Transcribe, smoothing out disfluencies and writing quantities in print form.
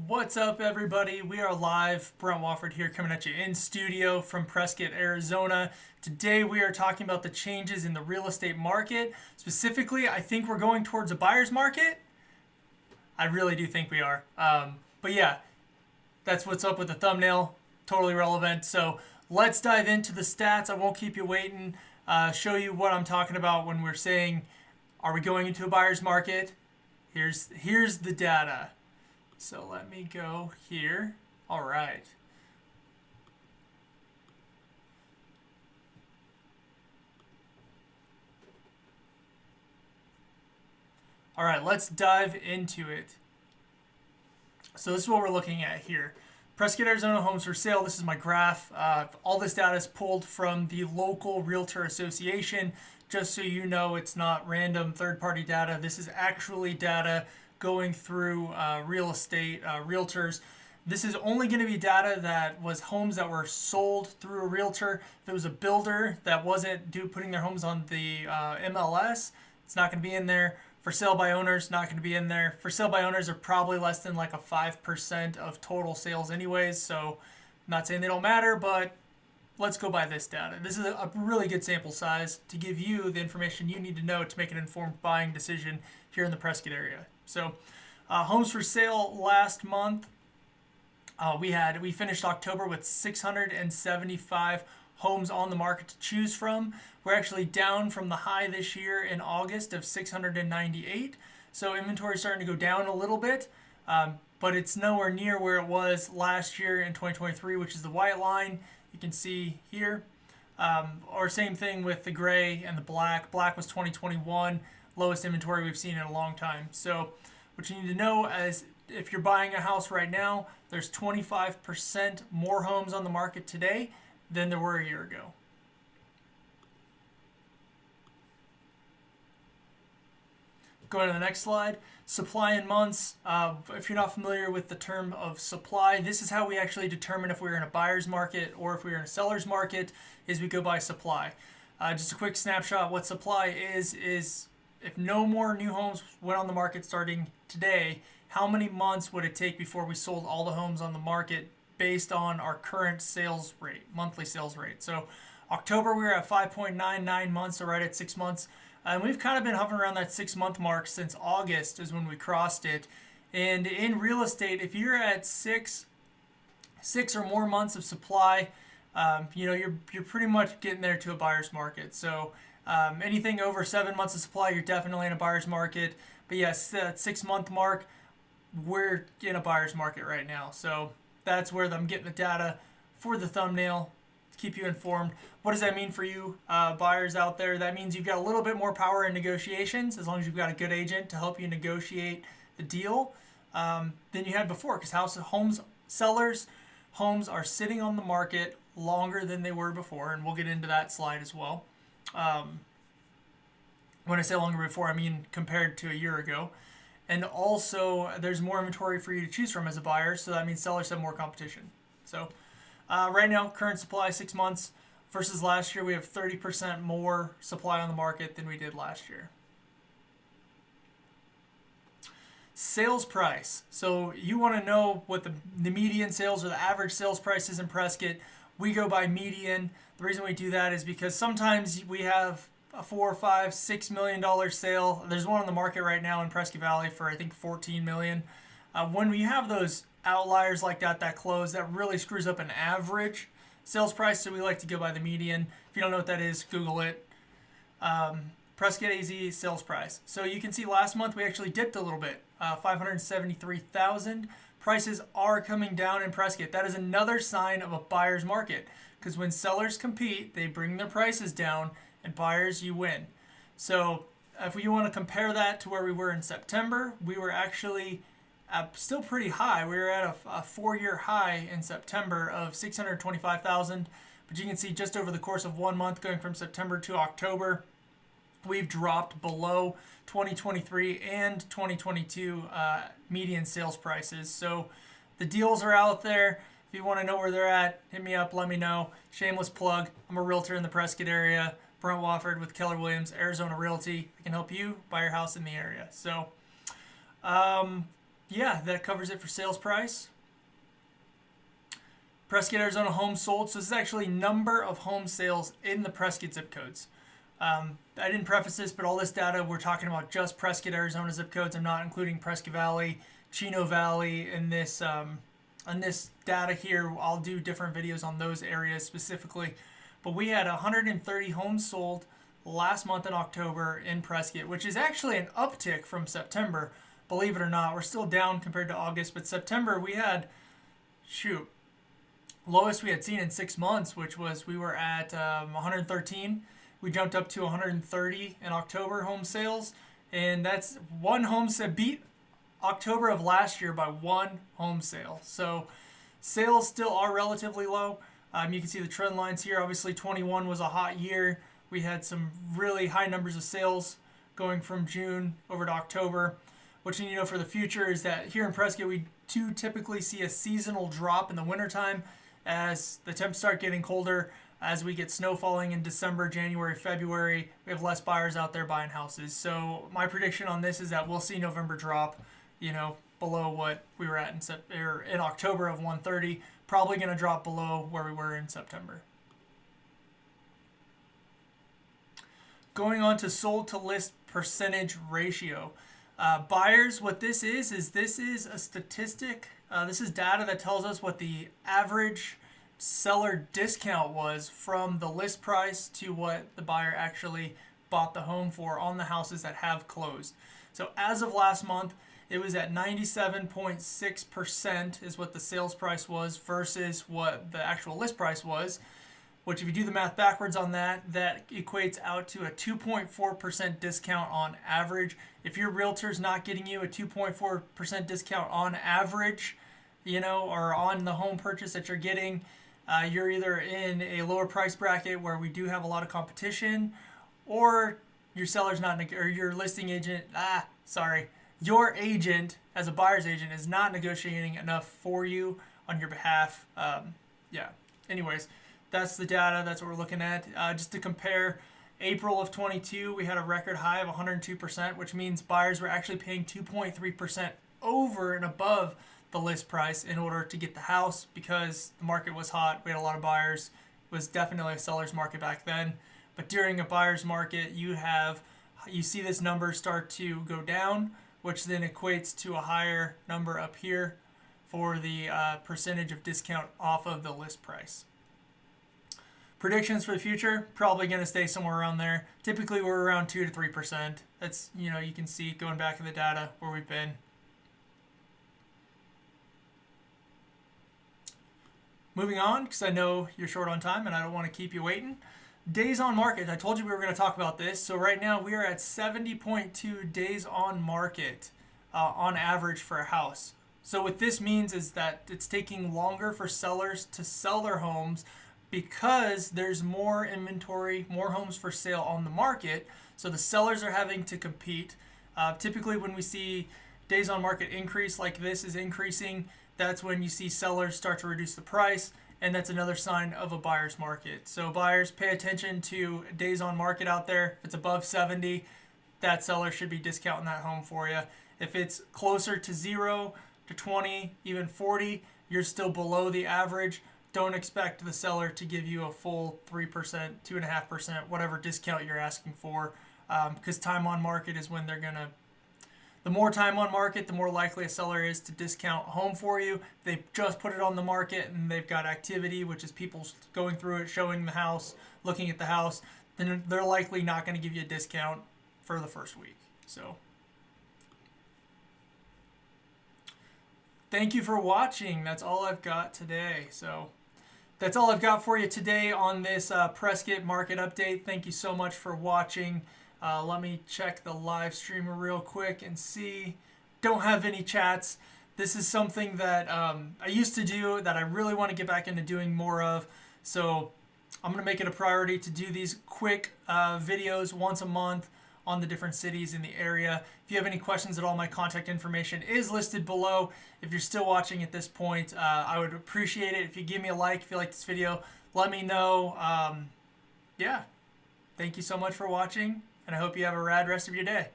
What's up, everybody? We are live. Brent Wofford here, coming at you in studio from Prescott, Arizona. Today we are talking about the changes in the real estate market. Specifically, I think we're going towards a buyer's market. I really do think we are. But yeah, that's what's up with the thumbnail. Totally relevant. So let's dive into the stats. I won't keep you waiting. Show you what I'm talking about when we're saying, are we going into a buyer's market? Here's the data. So let me go here. All right. All right, let's dive into it. So this is what we're looking at here. Prescott, Arizona homes for sale. This is my graph. All this data is pulled from the local Realtor Association. Just so you know, it's not random third-party data. This is actually data going through real estate realtors. This is only going to be data that was homes that were sold through a realtor. If it was a builder that wasn't putting their homes on the MLS, it's not going to be in there. For sale by owners, not going to be in there. For sale by owners are probably less than like a 5% of total sales anyways. So I'm not saying they don't matter, but let's go by this data. This is a really good sample size to give you the information you need to know to make an informed buying decision here in the Prescott area. So homes for sale last month, we finished October with 675 homes on the market to choose from. We're actually down from the high this year in August of 698. So inventory is starting to go down a little bit, but it's nowhere near where it was last year in 2023, which is the white line you can see here. Or same thing with the gray and the black. Black was 2021, lowest inventory we've seen in a long time. So what you need to know is if you're buying a house right now, there's 25% more homes on the market today than there were a year ago. Going to the next slide, supply in months. If you're not familiar with the term of supply, this is how we actually determine if we're in a buyer's market or if we're in a seller's market, is we go by supply. Just a quick snapshot, what supply is if no more new homes went on the market starting today, how many months would it take before we sold all the homes on the market based on our current sales rate, monthly sales rate? So October we were at 5.99 months, so right at 6 months. And we've kind of been hovering around that 6 month mark since August is when we crossed it. And in real estate, if you're at six or more months of supply, you're pretty much getting there to a buyer's market. So anything over 7 months of supply, you're definitely in a buyer's market. But yes, that 6 month mark, we're in a buyer's market right now. So that's where I'm getting the data for the thumbnail to keep you informed. What does that mean for you buyers out there? That means you've got a little bit more power in negotiations as long as you've got a good agent to help you negotiate the deal than you had before, because sellers' homes are sitting on the market longer than they were before, and we'll get into that slide as well. When I say longer before, I mean compared to a year ago. And also, there's more inventory for you to choose from as a buyer, so that means sellers have more competition. So right now, current supply 6 months versus last year, we have 30% more supply on the market than we did last year. Sales price. So you want to know what the median sales or the average sales price is in Prescott. We go by median. The reason we do that is because sometimes we have a $4, $5, $6 million sale. There's one on the market right now in Prescott Valley for I think $14 million. When we have those outliers like that close, that really screws up an average sales price. So we like to go by the median. If you don't know what that is, Google it. Prescott AZ sales price. So you can see last month we actually dipped a little bit, 573,000. Prices are coming down in Prescott. That is another sign of a buyer's market, because when sellers compete, they bring their prices down, and buyers, you win. So if you want to compare that to where we were in September, we were actually still pretty high. We were at a 4-year high in September of 625,000. But you can see just over the course of 1 month, going from September to October, we've dropped below 2023 and 2022 median sales prices. So the deals are out there. If you want to know where they're at, hit me up, let me know. Shameless plug. I'm a realtor in the Prescott area. Brent Wofford with Keller Arizona Realty. I can help you buy your house in the area. So yeah, that covers it for sales price. Prescott, Arizona homes sold. So this is actually number of home sales in the Prescott zip codes. I didn't preface this, but all this data, we're talking about just Prescott, Arizona zip codes. I'm not including Prescott Valley, Chino Valley in this data here. I'll do different videos on those areas specifically. But we had 130 homes sold last month in October in Prescott, which is actually an uptick from September. Believe it or not, we're still down compared to August, but September we had, lowest we had seen in 6 months, which was we were at 113. We jumped up to 130 in October home sales, and that's one home sale beat October of last year by one home sale. So sales still are relatively low. You can see the trend lines here. Obviously 21 was a hot year. We had some really high numbers of sales going from June over to October. What you need to know for the future is that here in Prescott, we do typically see a seasonal drop in the wintertime as the temps start getting colder. As we get snow falling in December, January, February, we have less buyers out there buying houses. So my prediction on this is that we'll see November drop, below what we were at in October of 130. Probably going to drop below where we were in September. Going on to sold to list percentage ratio. Buyers, what this is a statistic. This is data that tells us what the average seller discount was from the list price to what the buyer actually bought the home for on the houses that have closed. So as of last month, it was at 97.6% is what the sales price was versus what the actual list price was, which if you do the math backwards on that, that equates out to a 2.4% discount on average. If your realtor's not getting you a 2.4% discount on average, or on the home purchase that you're getting, you're either in a lower price bracket where we do have a lot of competition, or your seller's not, or your listing agent, your agent as a buyer's agent is not negotiating enough for you on your behalf. Anyways, that's the data. That's what we're looking at. Just to compare, April of 22, we had a record high of 102%, which means buyers were actually paying 2.3% over and above the list price in order to get the house because the market was hot. We had a lot of buyers. It was definitely a seller's market back then. But during a buyer's market, you see this number start to go down, which then equates to a higher number up here for the percentage of discount off of the list price. Predictions for the future, probably going to stay somewhere around there. Typically, we're around 2 to 3%. That's, you can see going back in the data where we've been. Moving on, because I know you're short on time and I don't want to keep you waiting. Days on market. I told you we were going to talk about this. So right now we are at 70.2 days on market on average for a house. So what this means is that it's taking longer for sellers to sell their homes because there's more inventory, more homes for sale on the market. So the sellers are having to compete. Typically when we see days on market increase like this is increasing, that's when you see sellers start to reduce the price, and that's another sign of a buyer's market. So buyers, pay attention to days on market out there. If it's above 70, that seller should be discounting that home for you. If it's closer to 0 to 20, even 40, you're still below the average. Don't expect the seller to give you a full 3%, 2.5%, whatever discount you're asking for, because time on market is when they're going to. The more time on market, the more likely a seller is to discount a home for you. They just put it on the market and they've got activity, which is people going through it, showing the house, looking at the house. Then they're likely not going to give you a discount for the first week. So, thank you for watching. That's all I've got today. So, that's all I've got for you today on this Prescott market update. Thank you so much for watching. Let me check the live streamer real quick and see. Don't have any chats. This is something that I used to do that I really want to get back into doing more of. So I'm going to make it a priority to do these quick videos once a month on the different cities in the area. If you have any questions at all, my contact information is listed below. If you're still watching at this point, I would appreciate it if you give me a like. If you like this video, let me know. Thank you so much for watching, and I hope you have a rad rest of your day.